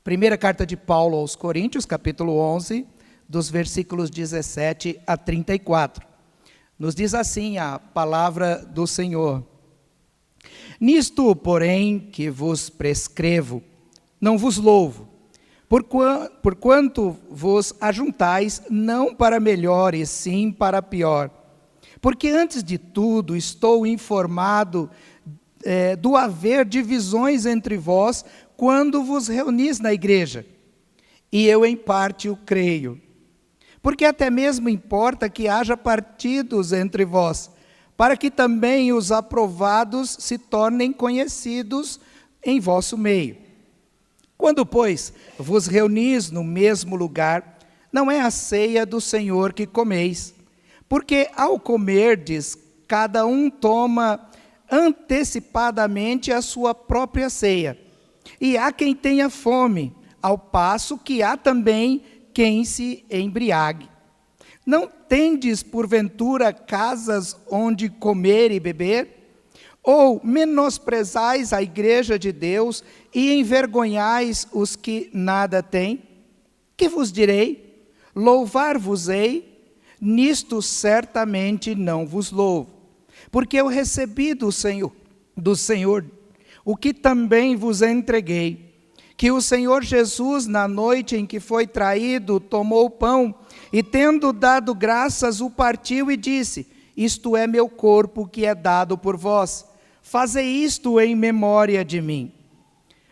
Primeira carta de Paulo aos Coríntios, capítulo 11, dos versículos 17 a 34. Nos diz assim a palavra do Senhor: Nisto, porém, que vos prescrevo, não vos louvo, porquanto vos ajuntais não para melhor, e sim para pior. Porque antes de tudo estou informado do haver divisões entre vós, quando vos reunis na igreja. E eu em parte o creio. Porque até mesmo importa que haja partidos entre vós, para que também os aprovados se tornem conhecidos em vosso meio. Quando, pois, vos reunis no mesmo lugar, não é a ceia do Senhor que comeis, porque ao comerdes, cada um toma antecipadamente a sua própria ceia. E há quem tenha fome, ao passo que há também quem se embriague. Não tendes, porventura, casas onde comer e beber? Ou menosprezais a igreja de Deus e envergonhais os que nada têm? Que vos direi? Louvar-vos-ei? Nisto certamente não vos louvo, porque eu recebi do Senhor o que também vos entreguei, que o Senhor Jesus, na noite em que foi traído, tomou o pão e, tendo dado graças, o partiu e disse: Isto é meu corpo que é dado por vós. Fazei isto em memória de mim.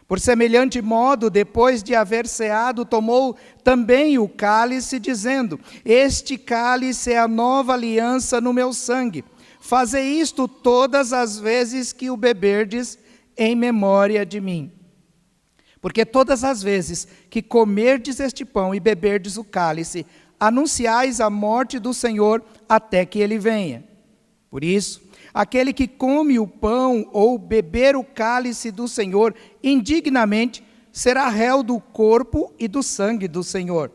Por semelhante modo, depois de haver ceado, tomou também o cálice, dizendo: Este cálice é a nova aliança no meu sangue. Fazei isto todas as vezes que o beberdes, em memória de mim. Porque todas as vezes que comerdes este pão e beberdes o cálice, anunciais a morte do Senhor até que ele venha. Por isso, aquele que come o pão ou beber o cálice do Senhor indignamente, será réu do corpo e do sangue do Senhor.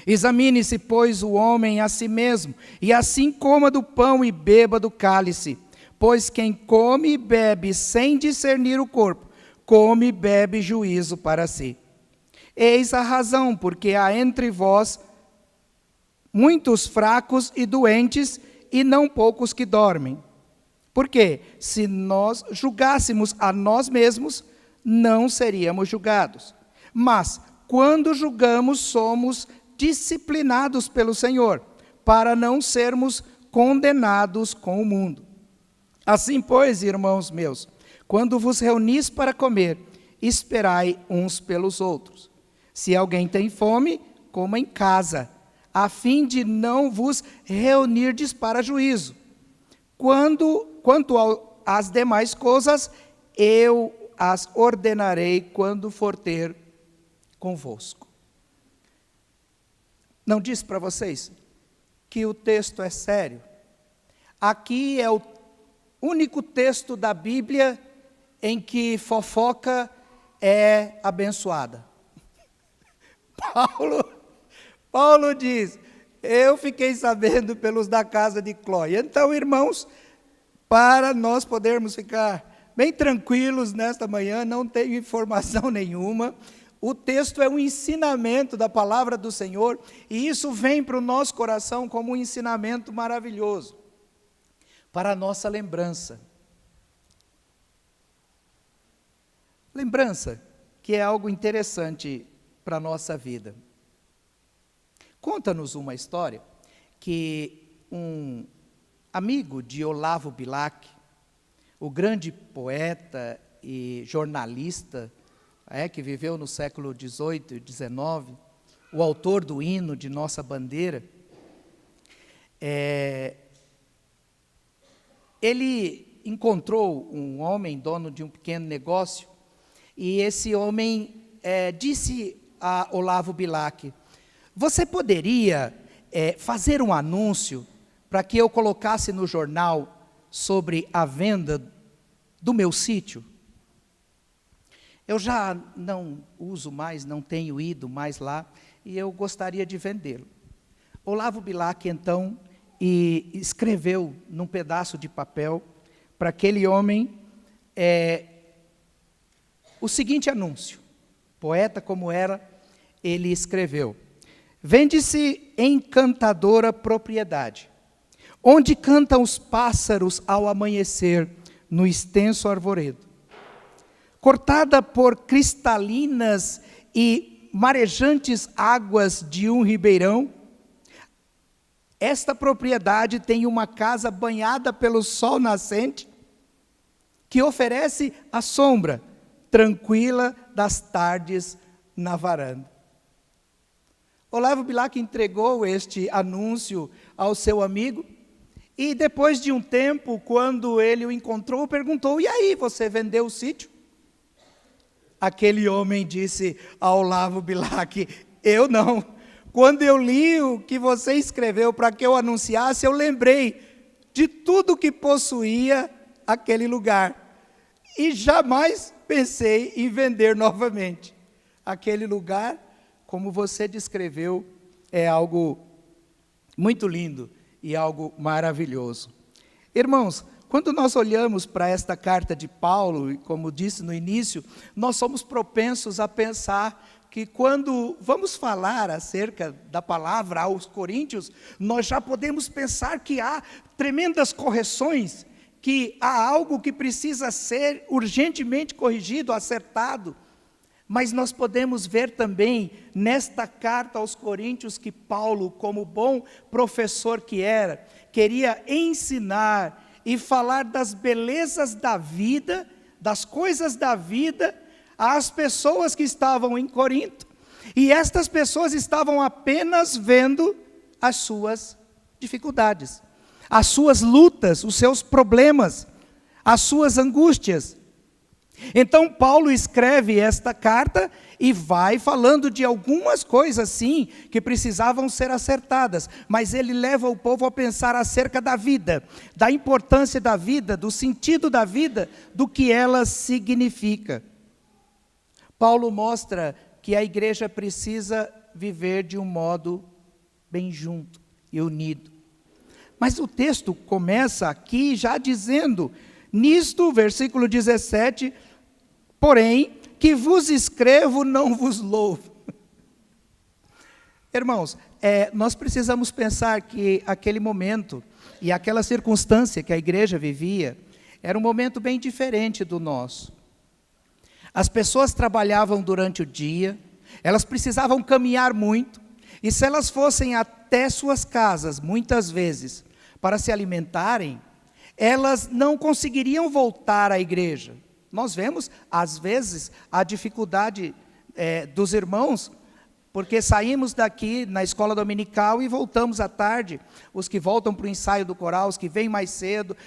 Examine-se, pois, o homem a si mesmo, e assim coma do pão e beba do cálice. Pois quem come e bebe sem discernir o corpo, come e bebe juízo para si. Eis a razão, porque há entre vós muitos fracos e doentes, e não poucos que dormem. Porque se nós julgássemos a nós mesmos, não seríamos julgados. Mas, quando julgamos, somos disciplinados pelo Senhor, para não sermos condenados com o mundo. Assim, pois, irmãos meus, quando vos reunis para comer, esperai uns pelos outros. Se alguém tem fome, coma em casa, a fim de não vos reunirdes para juízo. Quanto às demais coisas, eu as ordenarei quando for ter convosco. Não disse para vocês que o texto é sério? Aqui é o único texto da Bíblia em que fofoca é abençoada. Paulo diz: eu fiquei sabendo pelos da casa de Clói. Então, irmãos, para nós podermos ficar bem tranquilos nesta manhã, não tenho informação nenhuma. O texto é um ensinamento da palavra do Senhor, e isso vem para o nosso coração como um ensinamento maravilhoso, para a nossa lembrança. Lembrança, que é algo interessante para a nossa vida. Conta-nos uma história que um amigo de Olavo Bilac, o grande poeta e jornalista, que viveu no século XVIII e XIX, o autor do hino de nossa bandeira, ele encontrou um homem, dono de um pequeno negócio, e esse homem disse a Olavo Bilac: você poderia fazer um anúncio para que eu colocasse no jornal sobre a venda do meu sítio? Eu já não uso mais, não tenho ido mais lá, e eu gostaria de vendê-lo. Olavo Bilac, então, escreveu num pedaço de papel para aquele homem o seguinte anúncio: poeta como era, ele escreveu: vende-se encantadora propriedade, onde cantam os pássaros ao amanhecer no extenso arvoredo. Cortada por cristalinas e marejantes águas de um ribeirão, esta propriedade tem uma casa banhada pelo sol nascente, que oferece a sombra tranquila das tardes na varanda. Olavo Bilac entregou este anúncio ao seu amigo, e depois de um tempo, quando ele o encontrou, perguntou: e aí, você vendeu o sítio? Aquele homem disse ao Olavo Bilac: eu não. Quando eu li o que você escreveu para que eu anunciasse, eu lembrei de tudo que possuía aquele lugar, e jamais pensei em vender novamente. Aquele lugar, como você descreveu, é algo muito lindo e algo maravilhoso. Irmãos, quando nós olhamos para esta carta de Paulo, e como disse no início, nós somos propensos a pensar que quando vamos falar acerca da palavra aos Coríntios, nós já podemos pensar que há tremendas correções, que há algo que precisa ser urgentemente corrigido, acertado. Mas nós podemos ver também, nesta carta aos Coríntios, que Paulo, como bom professor que era, queria ensinar e falar das belezas da vida, das coisas da vida, às pessoas que estavam em Corinto. E estas pessoas estavam apenas vendo as suas dificuldades, as suas lutas, os seus problemas, as suas angústias. Então Paulo escreve esta carta e vai falando de algumas coisas sim, que precisavam ser acertadas, mas ele leva o povo a pensar acerca da vida, da importância da vida, do sentido da vida, do que ela significa. Paulo mostra que a igreja precisa viver de um modo bem junto e unido. Mas o texto começa aqui já dizendo: nisto, versículo 17, porém, que vos escrevo, não vos louvo. Irmãos, nós precisamos pensar que aquele momento e aquela circunstância que a igreja vivia, era um momento bem diferente do nosso. As pessoas trabalhavam durante o dia, elas precisavam caminhar muito, e se elas fossem até suas casas, muitas vezes, para se alimentarem, elas não conseguiriam voltar à igreja. Nós vemos, às vezes, a dificuldade dos irmãos, porque saímos daqui na escola dominical e voltamos à tarde, os que voltam para o ensaio do coral, os que vêm mais cedo,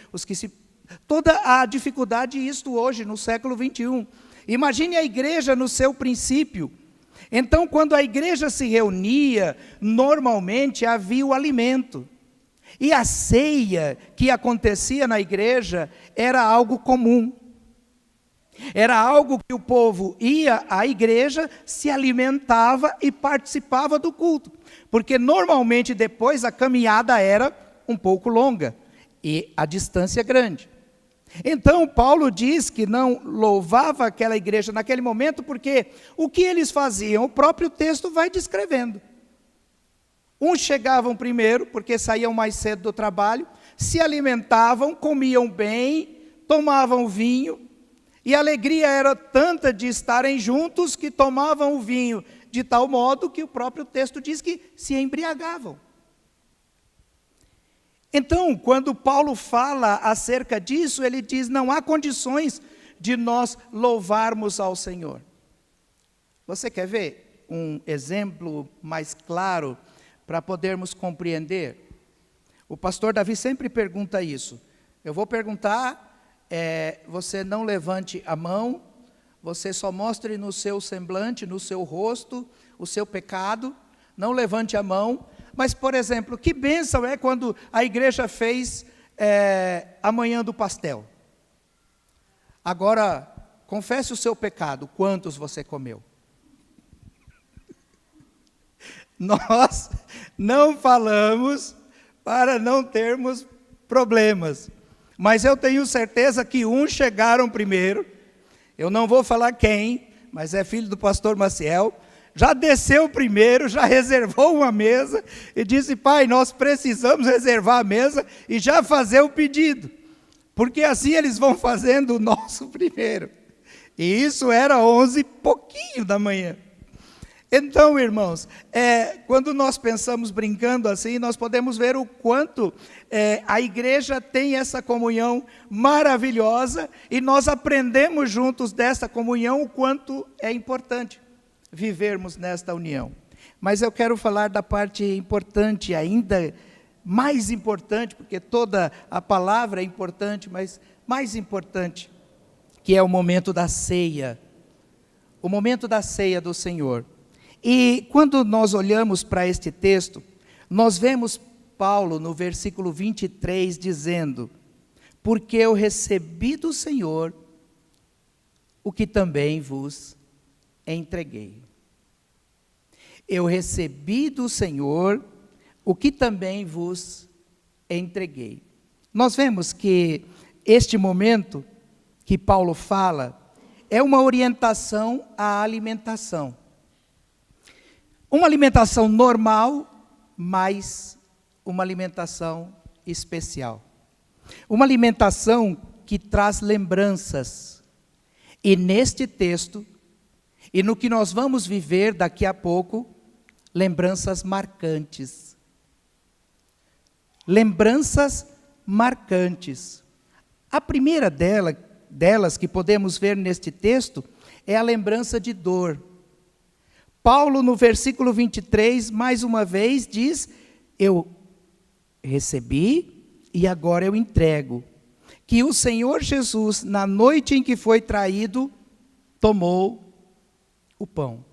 toda a dificuldade, isto hoje, no século 21. Imagine a igreja no seu princípio. Então, quando a igreja se reunia, normalmente havia o alimento. E a ceia que acontecia na igreja era algo comum. Era algo que o povo ia à igreja, se alimentava e participava do culto. Porque normalmente depois a caminhada era um pouco longa e a distância grande. Então Paulo diz que não louvava aquela igreja naquele momento, porque o que eles faziam, o próprio texto vai descrevendo. Uns chegavam primeiro, porque saíam mais cedo do trabalho, se alimentavam, comiam bem, tomavam vinho, e a alegria era tanta de estarem juntos, que tomavam o vinho de tal modo que o próprio texto diz que se embriagavam. Então, quando Paulo fala acerca disso, ele diz: não há condições de nós louvarmos ao Senhor. Você quer ver um exemplo mais claro para podermos compreender? O pastor Davi sempre pergunta isso. Eu vou perguntar, você não levante a mão, você só mostre no seu semblante, no seu rosto, o seu pecado, não levante a mão. Mas, por exemplo, que bênção é quando a igreja fez a manhã do pastel. Agora, confesse o seu pecado, quantos você comeu? Nós não falamos para não termos problemas, mas eu tenho certeza que uns chegaram primeiro, eu não vou falar quem, mas é filho do pastor Maciel, já desceu primeiro, já reservou uma mesa e disse: pai, nós precisamos reservar a mesa e já fazer o pedido, porque assim eles vão fazendo o nosso primeiro. E isso era 11 e pouquinho da manhã. Então, irmãos, quando nós pensamos brincando assim, nós podemos ver o quanto a igreja tem essa comunhão maravilhosa, e nós aprendemos juntos dessa comunhão o quanto é importante vivermos nesta união. Mas eu quero falar da parte importante, ainda mais importante, porque toda a palavra é importante, mas mais importante, que é o momento da ceia. O momento da ceia do Senhor. E quando nós olhamos para este texto, nós vemos Paulo no versículo 23 dizendo: porque eu recebi do Senhor o que também vos entreguei. Eu recebi do Senhor o que também vos entreguei. Nós vemos que este momento que Paulo fala é uma orientação à alimentação. Uma alimentação normal, mas uma alimentação especial. Uma alimentação que traz lembranças. E neste texto, e no que nós vamos viver daqui a pouco, lembranças marcantes. Lembranças marcantes. A primeira delas que podemos ver neste texto é a lembrança de dor. Paulo, no versículo 23, mais uma vez diz: eu recebi e agora eu entrego. Que o Senhor Jesus, na noite em que foi traído, tomou o pão.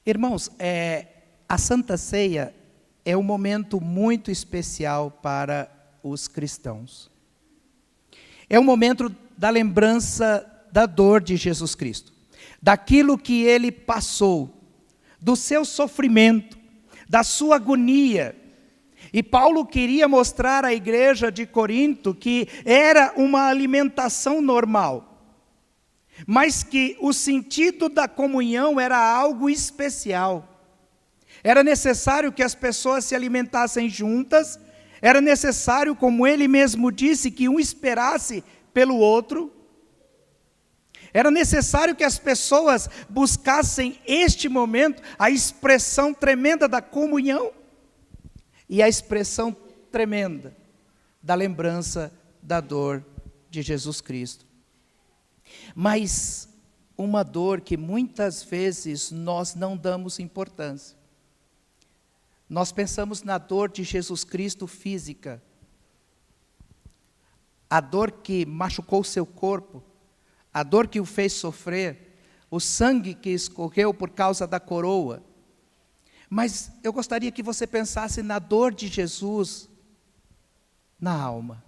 Irmãos, a Santa Ceia é um momento muito especial para os cristãos. É um momento da lembrança da dor de Jesus Cristo, daquilo que ele passou, do seu sofrimento, da sua agonia. E Paulo queria mostrar à igreja de Corinto que era uma alimentação normal, mas que o sentido da comunhão era algo especial. Era necessário que as pessoas se alimentassem juntas, era necessário, como ele mesmo disse, que um esperasse pelo outro. Era necessário que as pessoas buscassem este momento, a expressão tremenda da comunhão e a expressão tremenda da lembrança da dor de Jesus Cristo. Mas uma dor que muitas vezes nós não damos importância. Nós pensamos na dor de Jesus Cristo física, a dor que machucou seu corpo, a dor que o fez sofrer, o sangue que escorreu por causa da coroa. Mas eu gostaria que você pensasse na dor de Jesus na alma.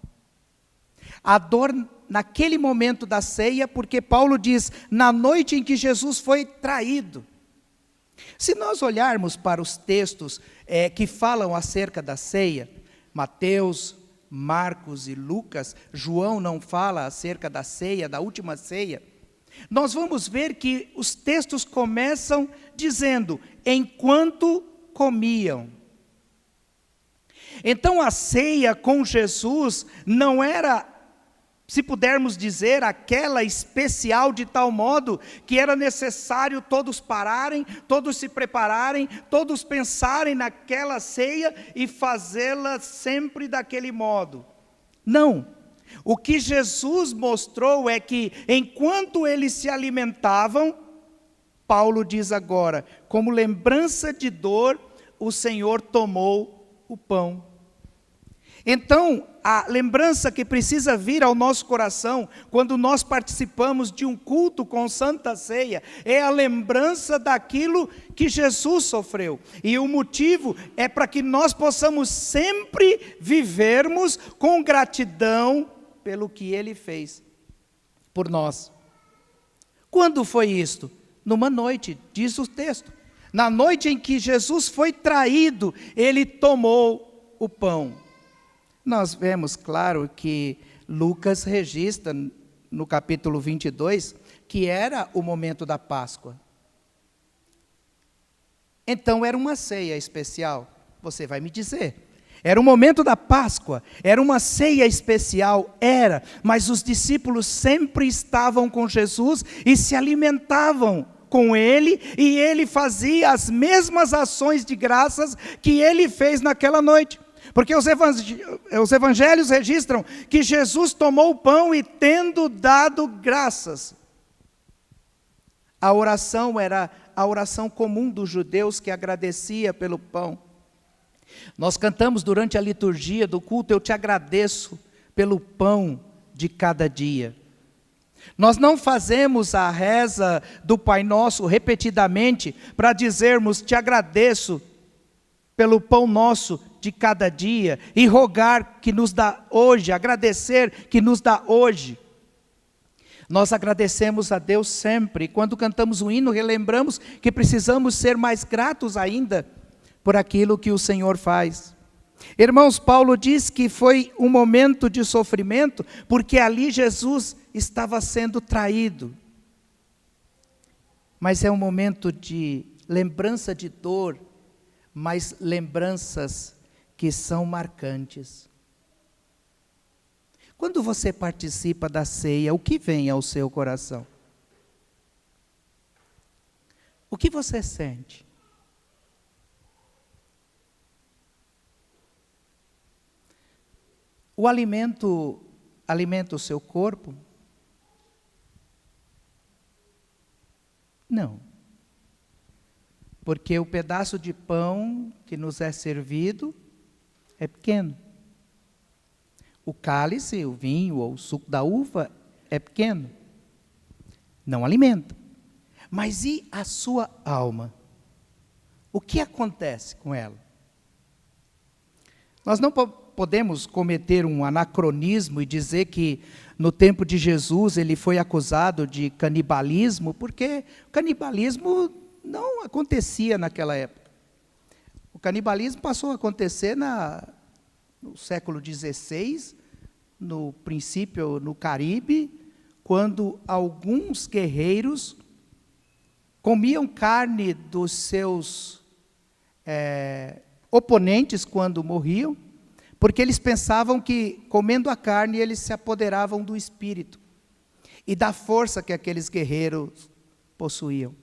A dor naquele momento da ceia, porque Paulo diz, na noite em que Jesus foi traído. Se nós olharmos para os textos que falam acerca da ceia, Mateus, Marcos e Lucas, João não fala acerca da ceia, da última ceia, nós vamos ver que os textos começam dizendo, enquanto comiam. Então a ceia com Jesus não era, se pudermos dizer, aquela especial de tal modo que era necessário todos pararem, todos se prepararem, todos pensarem naquela ceia e fazê-la sempre daquele modo. Não. O que Jesus mostrou é que enquanto eles se alimentavam, Paulo diz agora, como lembrança de dor, o Senhor tomou o pão. Então, a lembrança que precisa vir ao nosso coração, quando nós participamos de um culto com Santa Ceia, é a lembrança daquilo que Jesus sofreu. E o motivo é para que nós possamos sempre vivermos com gratidão pelo que Ele fez por nós. Quando foi isto? Numa noite, diz o texto. Na noite em que Jesus foi traído, Ele tomou o pão. Nós vemos, claro, que Lucas registra no capítulo 22, que era o momento da Páscoa. Então era uma ceia especial, você vai me dizer. Era o momento da Páscoa, era uma ceia especial, era, mas os discípulos sempre estavam com Jesus e se alimentavam com Ele, e Ele fazia as mesmas ações de graças que Ele fez naquela noite. Porque os evangelhos registram que Jesus tomou o pão e tendo dado graças. A oração era a oração comum dos judeus que agradecia pelo pão. Nós cantamos durante a liturgia do culto, eu te agradeço pelo pão de cada dia. Nós não fazemos a reza do Pai Nosso repetidamente para dizermos, te agradeço pelo pão nosso de cada dia e rogar que nos dá hoje, agradecer que nos dá hoje. Nós agradecemos a Deus sempre, e quando cantamos o hino, relembramos que precisamos ser mais gratos ainda por aquilo que o Senhor faz. Irmãos, Paulo diz que foi um momento de sofrimento, porque ali Jesus estava sendo traído. Mas é um momento de lembrança de dor, mas lembranças que são marcantes. Quando você participa da ceia, o que vem ao seu coração? O que você sente? O alimento alimenta o seu corpo? Não. Porque o pedaço de pão que nos é servido é pequeno. O cálice, o vinho ou o suco da uva é pequeno. Não alimenta. Mas e a sua alma? O que acontece com ela? Nós não podemos cometer um anacronismo e dizer que no tempo de Jesus ele foi acusado de canibalismo, porque o canibalismo não acontecia naquela época. O canibalismo passou a acontecer no século XVI, no princípio no Caribe, quando alguns guerreiros comiam carne dos seus oponentes quando morriam, porque eles pensavam que, comendo a carne, eles se apoderavam do espírito e da força que aqueles guerreiros possuíam.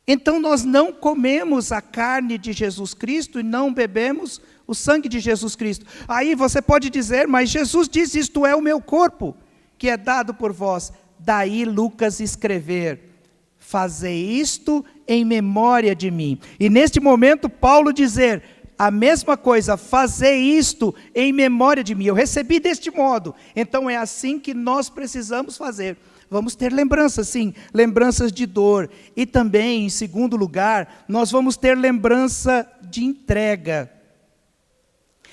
Então nós não comemos a carne de Jesus Cristo e não bebemos o sangue de Jesus Cristo. Aí você pode dizer, mas Jesus diz, isto é o meu corpo, que é dado por vós. Daí Lucas escrever, fazei isto em memória de mim. E neste momento Paulo dizer, a mesma coisa, fazer isto em memória de mim. Eu recebi deste modo, então é assim que nós precisamos fazer. Vamos ter lembranças, sim, lembranças de dor. E também, em segundo lugar, nós vamos ter lembrança de entrega.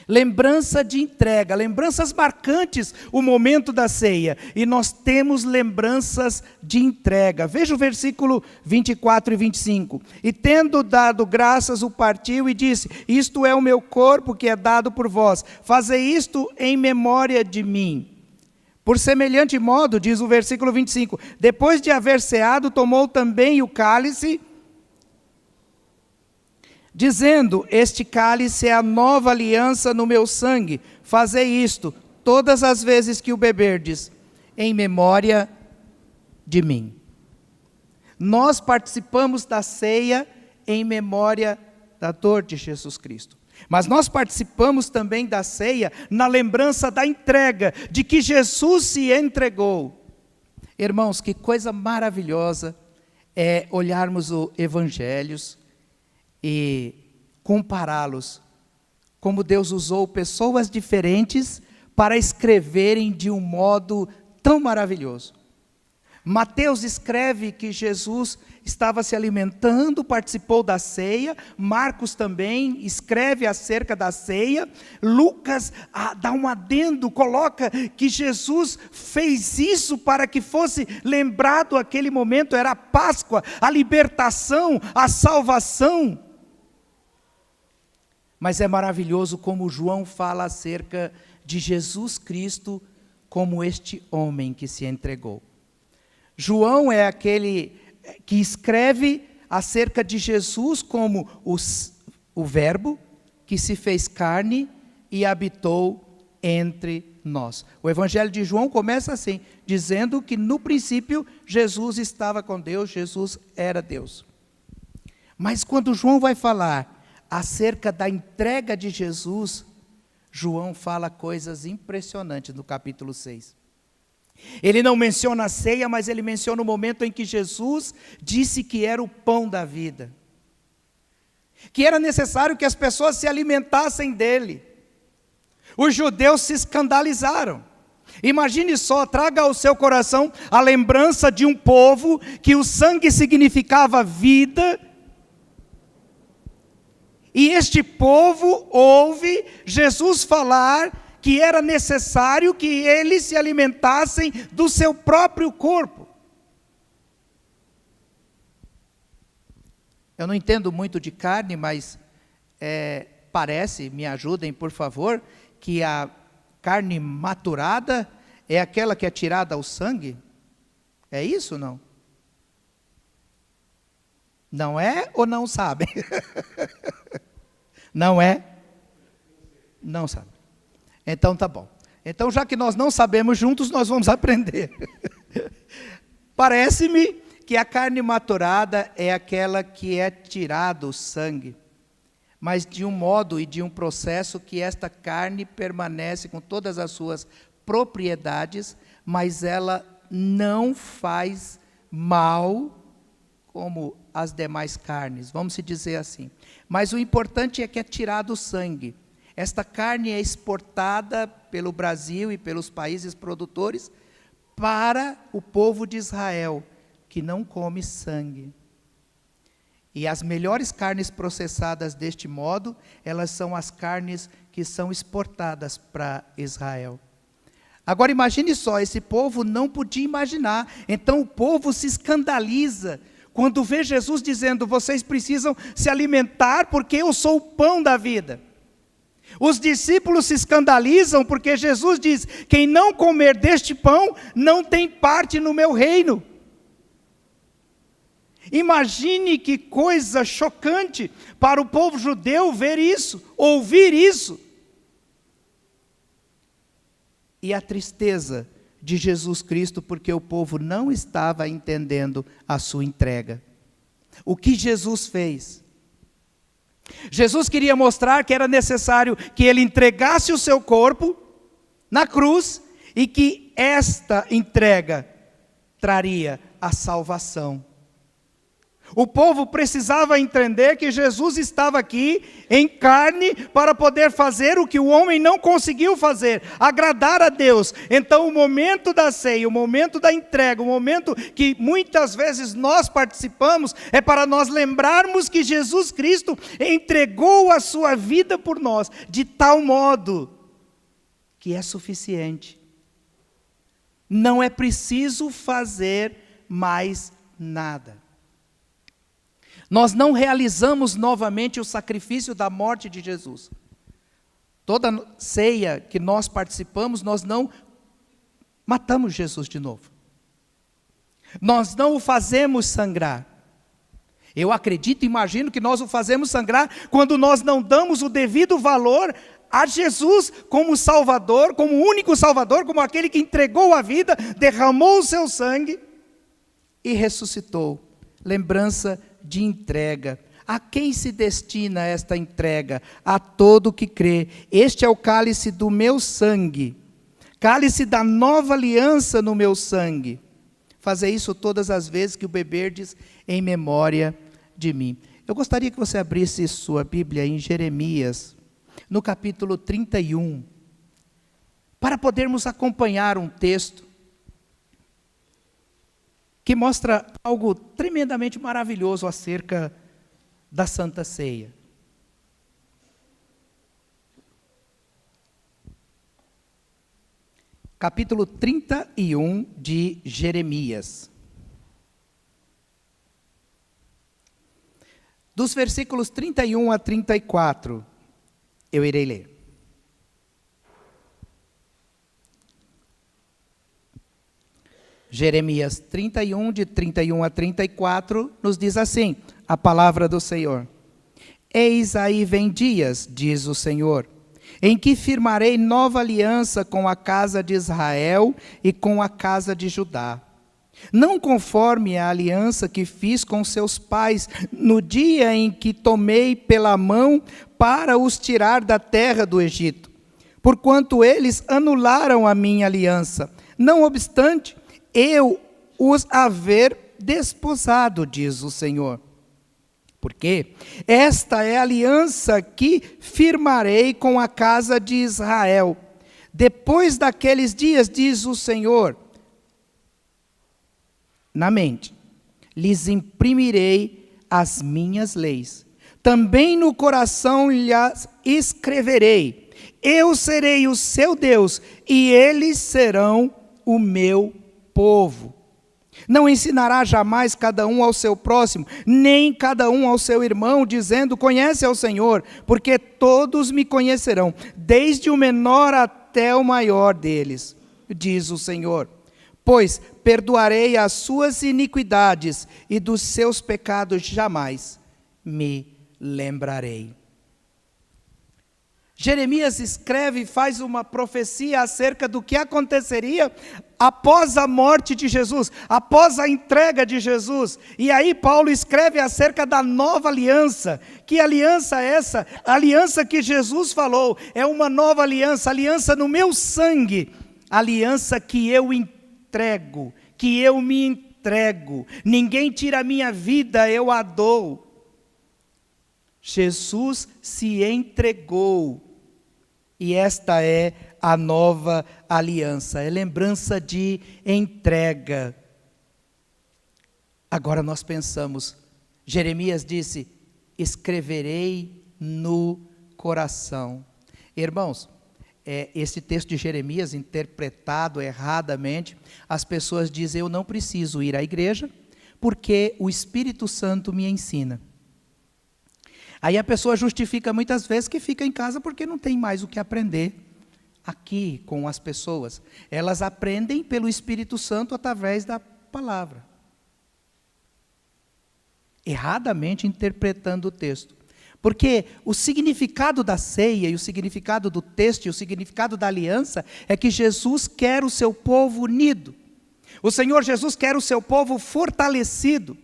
Lembrança de entrega, lembranças marcantes, o momento da ceia. E nós temos lembranças de entrega. Veja o versículo 24 e 25. E tendo dado graças, o partiu e disse, isto é o meu corpo que é dado por vós. Fazei isto em memória de mim. Por semelhante modo, diz o versículo 25, depois de haver ceado, tomou também o cálice, dizendo, este cálice é a nova aliança no meu sangue, fazei isto, todas as vezes que o beberdes, em memória de mim. Nós participamos da ceia em memória da dor de Jesus Cristo. Mas nós participamos também da ceia na lembrança da entrega, de que Jesus se entregou. Irmãos, que coisa maravilhosa é olharmos os evangelhos e compará-los, como Deus usou pessoas diferentes para escreverem de um modo tão maravilhoso. Mateus escreve que Jesus estava se alimentando, participou da ceia. Marcos também escreve acerca da ceia. Lucas dá um adendo, coloca que Jesus fez isso para que fosse lembrado aquele momento, era a Páscoa, a libertação, a salvação. Mas é maravilhoso como João fala acerca de Jesus Cristo como este homem que se entregou. João é aquele que escreve acerca de Jesus como o Verbo que se fez carne e habitou entre nós. O Evangelho de João começa assim, dizendo que no princípio Jesus estava com Deus, Jesus era Deus. Mas quando João vai falar acerca da entrega de Jesus, João fala coisas impressionantes no capítulo 6. Ele não menciona a ceia, mas ele menciona o momento em que Jesus disse que era o pão da vida, que era necessário que as pessoas se alimentassem dele. Os judeus se escandalizaram. Imagine só, traga ao seu coração a lembrança de um povo que o sangue significava vida, e este povo ouve Jesus falar que era necessário que eles se alimentassem do seu próprio corpo. Eu não entendo muito de carne, mas parece, me ajudem por favor, que a carne maturada é aquela que é tirada ao sangue? É isso ou não? Não é ou não sabem? Não é? Não sabe. Então tá bom. Então já que nós não sabemos juntos, nós vamos aprender. Parece-me que a carne maturada é aquela que é tirado o sangue, mas de um modo e de um processo que esta carne permanece com todas as suas propriedades, mas ela não faz mal como as demais carnes, vamos se dizer assim. Mas o importante é que é tirado o sangue. Esta carne é exportada pelo Brasil e pelos países produtores para o povo de Israel, que não come sangue. E as melhores carnes processadas deste modo, elas são as carnes que são exportadas para Israel. Agora imagine só, esse povo não podia imaginar, então o povo se escandaliza quando vê Jesus dizendo: vocês precisam se alimentar porque eu sou o pão da vida. Os discípulos se escandalizam porque Jesus diz: quem não comer deste pão não tem parte no meu reino. Imagine que coisa chocante para o povo judeu ver isso, ouvir isso. E a tristeza de Jesus Cristo, porque o povo não estava entendendo a sua entrega. O que Jesus fez? Jesus queria mostrar que era necessário que ele entregasse o seu corpo na cruz e que esta entrega traria a salvação. O povo precisava entender que Jesus estava aqui em carne para poder fazer o que o homem não conseguiu fazer, agradar a Deus. Então o momento da ceia, o momento da entrega, o momento que muitas vezes nós participamos, é para nós lembrarmos que Jesus Cristo entregou a sua vida por nós, de tal modo que é suficiente. Não é preciso fazer mais nada. Nós não realizamos novamente o sacrifício da morte de Jesus. Toda ceia que nós participamos, nós não matamos Jesus de novo. Nós não o fazemos sangrar. Eu acredito, imagino que nós o fazemos sangrar quando nós não damos o devido valor a Jesus como Salvador, como único Salvador, como aquele que entregou a vida, derramou o seu sangue e ressuscitou. Lembrança de entrega. A quem se destina esta entrega? A todo que crê. Este é o cálice do meu sangue, cálice da nova aliança no meu sangue. Fazer isso todas as vezes que o beberdes em memória de mim. Eu gostaria que você abrisse sua Bíblia em Jeremias, no capítulo 31, para podermos acompanhar um texto que mostra algo tremendamente maravilhoso acerca da Santa Ceia. Capítulo 31 de Jeremias. Dos versículos 31 a 34, eu irei ler. Jeremias 31, de 31 a 34, nos diz assim, a palavra do Senhor. Eis aí vem dias, diz o Senhor, em que firmarei nova aliança com a casa de Israel e com a casa de Judá. Não conforme a aliança que fiz com seus pais no dia em que tomei pela mão para os tirar da terra do Egito, porquanto eles anularam a minha aliança. Não obstante, eu os haver desposado, diz o Senhor. Porque esta é a aliança que firmarei com a casa de Israel. Depois daqueles dias, diz o Senhor, na mente, lhes imprimirei as minhas leis. Também no coração lhes escreverei. Eu serei o seu Deus e eles serão o meu povo. Não ensinará jamais cada um ao seu próximo, nem cada um ao seu irmão, dizendo, conhece ao Senhor, porque todos me conhecerão, desde o menor até o maior deles, diz o Senhor. Pois perdoarei as suas iniquidades e dos seus pecados jamais me lembrarei. Jeremias escreve e faz uma profecia acerca do que aconteceria após a morte de Jesus, após a entrega de Jesus. E aí Paulo escreve acerca da nova aliança. Que aliança é essa? A aliança que Jesus falou, é uma nova aliança, aliança no meu sangue, aliança que eu entrego, que eu me entrego. Ninguém tira a minha vida, eu a dou. Jesus se entregou. E esta é a nova aliança, é lembrança de entrega. Agora nós pensamos, Jeremias disse, escreverei no coração. Irmãos, esse texto de Jeremias, interpretado erradamente, as pessoas dizem, eu não preciso ir à igreja, porque o Espírito Santo me ensina. Aí a pessoa justifica muitas vezes que fica em casa porque não tem mais o que aprender aqui com as pessoas. Elas aprendem pelo Espírito Santo através da palavra. Erradamente interpretando o texto. Porque o significado da ceia e o significado do texto e o significado da aliança é que Jesus quer o seu povo unido. O Senhor Jesus quer o seu povo fortalecido.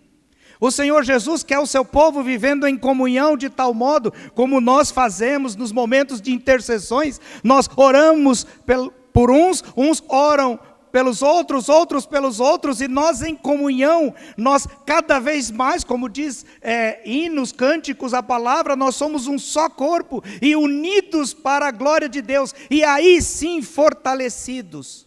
O Senhor Jesus quer o seu povo vivendo em comunhão de tal modo, como nós fazemos nos momentos de intercessões, nós oramos por uns oram pelos outros, outros pelos outros, e nós em comunhão, nós cada vez mais, como diz hinos, cânticos, a palavra, nós somos um só corpo, e unidos para a glória de Deus, e aí sim fortalecidos.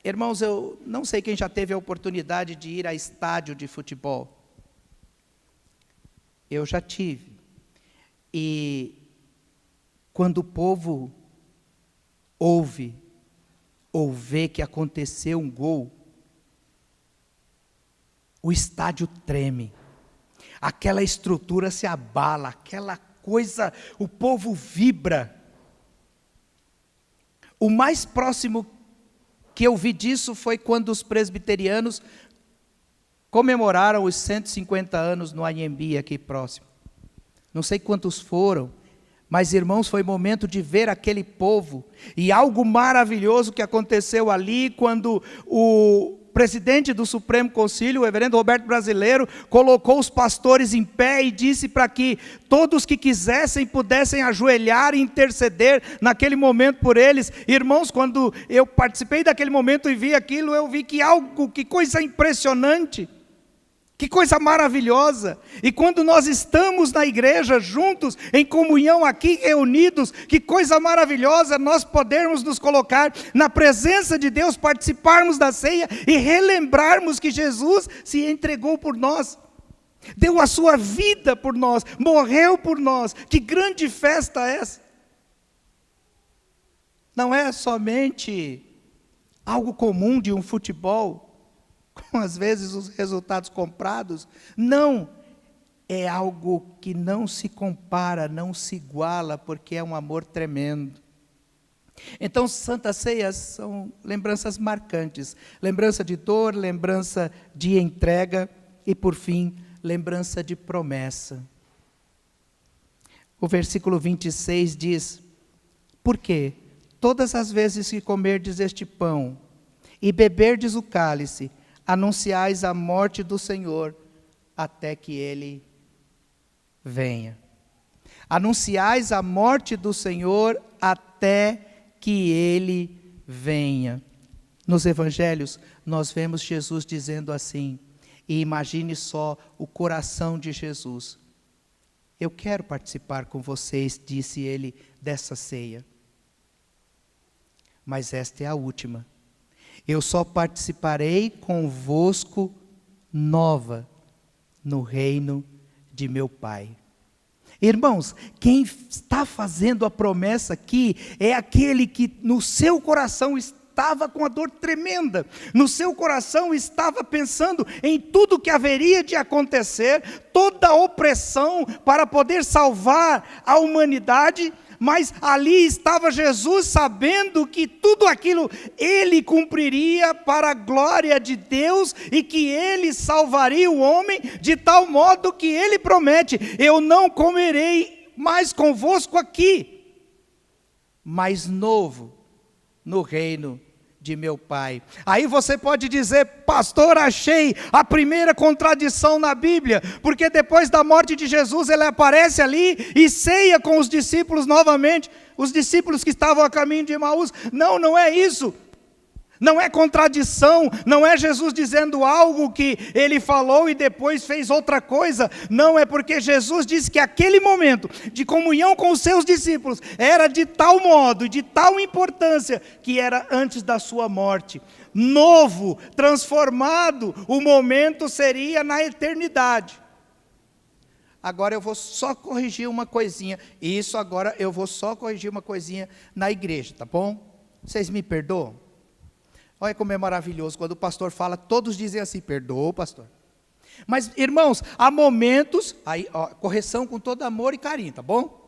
Irmãos, eu não sei quem já teve a oportunidade de ir a estádio de futebol. Eu já tive. E quando o povo ouve ou vê que aconteceu um gol, o estádio treme. Aquela estrutura se abala, aquela coisa, o povo vibra. O mais próximo que eu vi disso foi quando os presbiterianos comemoraram os 150 anos no Anhembi, aqui próximo. Não sei quantos foram, mas irmãos, foi momento de ver aquele povo, e algo maravilhoso que aconteceu ali, quando o presidente do Supremo Concílio, o reverendo Roberto Brasileiro, colocou os pastores em pé e disse para que todos que quisessem pudessem ajoelhar e interceder naquele momento por eles. Irmãos, quando eu participei daquele momento e vi aquilo, eu vi que coisa impressionante. Que coisa maravilhosa! E quando nós estamos na igreja juntos, em comunhão aqui reunidos, que coisa maravilhosa nós podermos nos colocar na presença de Deus, participarmos da ceia e relembrarmos que Jesus se entregou por nós, deu a sua vida por nós, morreu por nós. Que grande festa é essa! Não é somente algo comum de um futebol, com às vezes os resultados comprados. Não, é algo que não se compara, não se iguala, porque é um amor tremendo. Então, Santas Ceias são lembranças marcantes. Lembrança de dor, lembrança de entrega e, por fim, lembrança de promessa. O versículo 26 diz: porque todas as vezes que comerdes este pão e beberdes o cálice, anunciais a morte do Senhor até que Ele venha. Anunciais a morte do Senhor até que Ele venha. Nos evangelhos, nós vemos Jesus dizendo assim, e imagine só o coração de Jesus. Eu quero participar com vocês, disse Ele, dessa ceia. Mas esta é a última. Eu só participarei convosco nova no reino de meu Pai. Irmãos, quem está fazendo a promessa aqui é aquele que no seu coração estava com a dor tremenda, no seu coração estava pensando em tudo que haveria de acontecer, toda a opressão para poder salvar a humanidade, mas ali estava Jesus sabendo que tudo aquilo Ele cumpriria para a glória de Deus e que Ele salvaria o homem de tal modo que Ele promete: eu não comerei mais convosco aqui, mas novo no reino de meu Pai. Aí você pode dizer: pastor, achei a primeira contradição na Bíblia, porque depois da morte de Jesus, ele aparece ali e ceia com os discípulos novamente, os discípulos que estavam a caminho de Emaús. Não, não é isso. Não é contradição, não é Jesus dizendo algo que ele falou e depois fez outra coisa. Não, é porque Jesus disse que aquele momento de comunhão com os seus discípulos era de tal modo e de tal importância que era antes da sua morte. Novo, transformado, o momento seria na eternidade. Agora eu vou só corrigir uma coisinha. Isso agora eu vou só corrigir uma coisinha na igreja, tá bom? Vocês me perdoam? Olha como é maravilhoso, quando o pastor fala, todos dizem assim: perdoa, pastor. Mas, irmãos, há momentos, aí, ó, correção com todo amor e carinho, tá bom?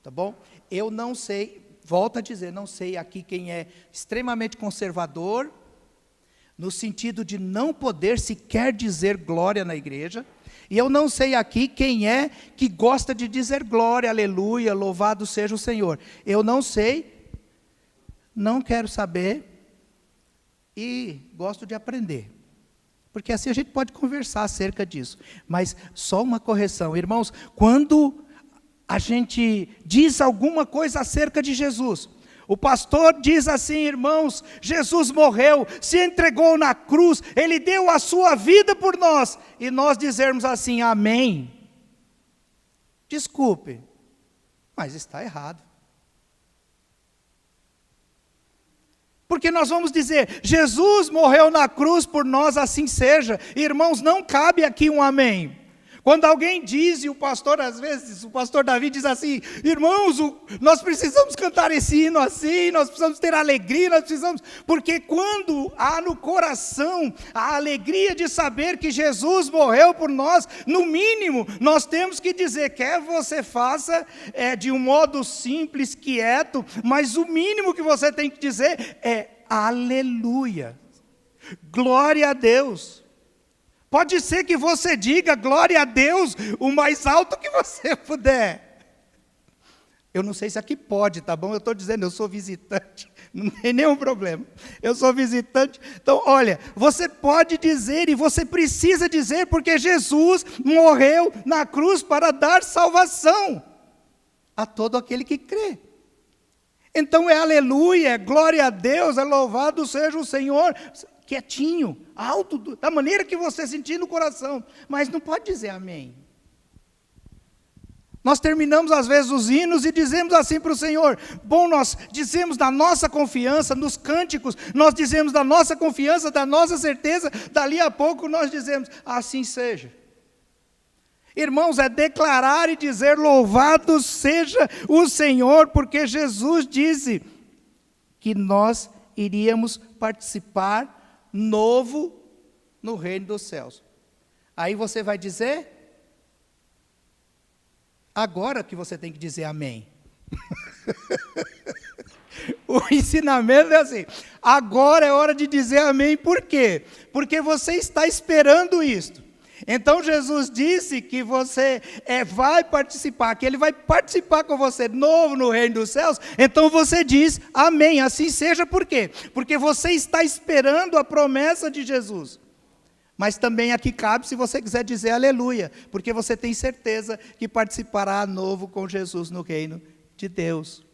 Tá bom? Eu não sei, volto a dizer, não sei aqui quem é extremamente conservador, no sentido de não poder sequer dizer glória na igreja, e eu não sei aqui quem é que gosta de dizer glória, aleluia, louvado seja o Senhor. Eu não sei, não quero saber, e gosto de aprender, porque assim a gente pode conversar acerca disso. Mas só uma correção, irmãos, quando a gente diz alguma coisa acerca de Jesus, o pastor diz assim: irmãos, Jesus morreu, se entregou na cruz, Ele deu a sua vida por nós, e nós dizermos assim, amém, desculpe, mas está errado. Porque nós vamos dizer: Jesus morreu na cruz por nós, assim seja. Irmãos, não cabe aqui um amém. Quando alguém diz, e o pastor às vezes, o pastor Davi diz assim: irmãos, nós precisamos cantar esse hino assim, nós precisamos ter alegria, nós precisamos, porque quando há no coração a alegria de saber que Jesus morreu por nós, no mínimo, nós temos que dizer, quer você faça de um modo simples, quieto, mas o mínimo que você tem que dizer é aleluia, glória a Deus. Pode ser que você diga glória a Deus o mais alto que você puder. Eu não sei se aqui pode, tá bom? Eu estou dizendo, eu sou visitante, não tem nenhum problema. Eu sou visitante. Então, olha, você pode dizer e você precisa dizer, porque Jesus morreu na cruz para dar salvação a todo aquele que crê. Então é aleluia, é glória a Deus, é louvado seja o Senhor. Quietinho, alto, da maneira que você sentir no coração, mas não pode dizer amém. Nós terminamos às vezes os hinos e dizemos assim para o Senhor, bom, nós dizemos da nossa confiança, nos cânticos, nós dizemos da nossa confiança, da nossa certeza, dali a pouco nós dizemos, assim seja. Irmãos, é declarar e dizer, louvado seja o Senhor, porque Jesus disse que nós iríamos participar novo no reino dos céus. Aí você vai dizer, agora que você tem que dizer amém. o ensinamento é assim: agora é hora de dizer amém. Por quê? Porque você está esperando isto. Então Jesus disse que você vai participar, que Ele vai participar com você novo no reino dos céus. Então você diz amém, assim seja. Por quê? Porque você está esperando a promessa de Jesus. Mas também aqui cabe se você quiser dizer aleluia, porque você tem certeza que participará novo com Jesus no reino de Deus.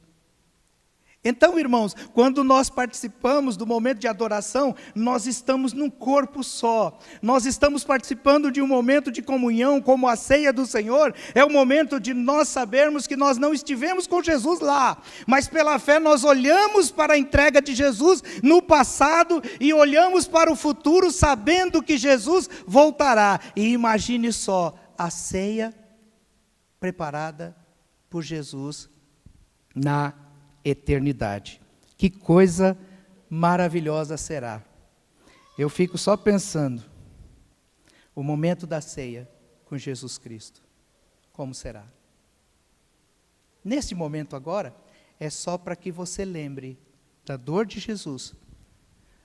Então, irmãos, quando nós participamos do momento de adoração, nós estamos num corpo só. Nós estamos participando de um momento de comunhão, como a ceia do Senhor. É o momento de nós sabermos que nós não estivemos com Jesus lá, mas pela fé nós olhamos para a entrega de Jesus no passado e olhamos para o futuro, sabendo que Jesus voltará. E imagine só, a ceia preparada por Jesus na eternidade. Que coisa maravilhosa será. Eu fico só pensando, o momento da ceia com Jesus Cristo, como será? Neste momento agora, é só para que você lembre da dor de Jesus,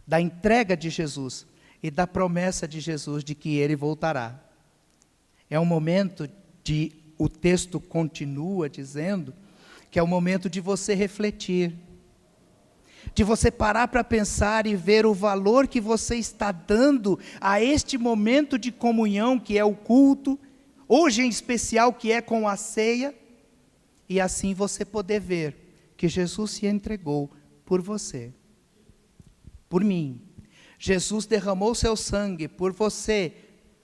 da entrega de Jesus e da promessa de Jesus de que Ele voltará. É um momento o texto continua dizendo, que é o momento de você refletir, de você parar para pensar e ver o valor que você está dando a este momento de comunhão, que é o culto, hoje em especial, que é com a ceia, e assim você poder ver que Jesus se entregou por você, por mim. Jesus derramou seu sangue por você,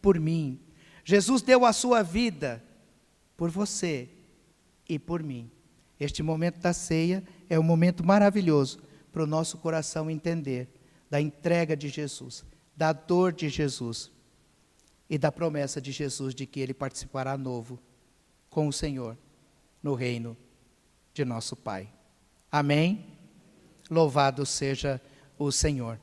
por mim. Jesus deu a sua vida por você e por mim. Este momento da ceia é um momento maravilhoso para o nosso coração entender da entrega de Jesus, da dor de Jesus e da promessa de Jesus de que Ele participará novo com o Senhor no reino de nosso Pai. Amém? Louvado seja o Senhor.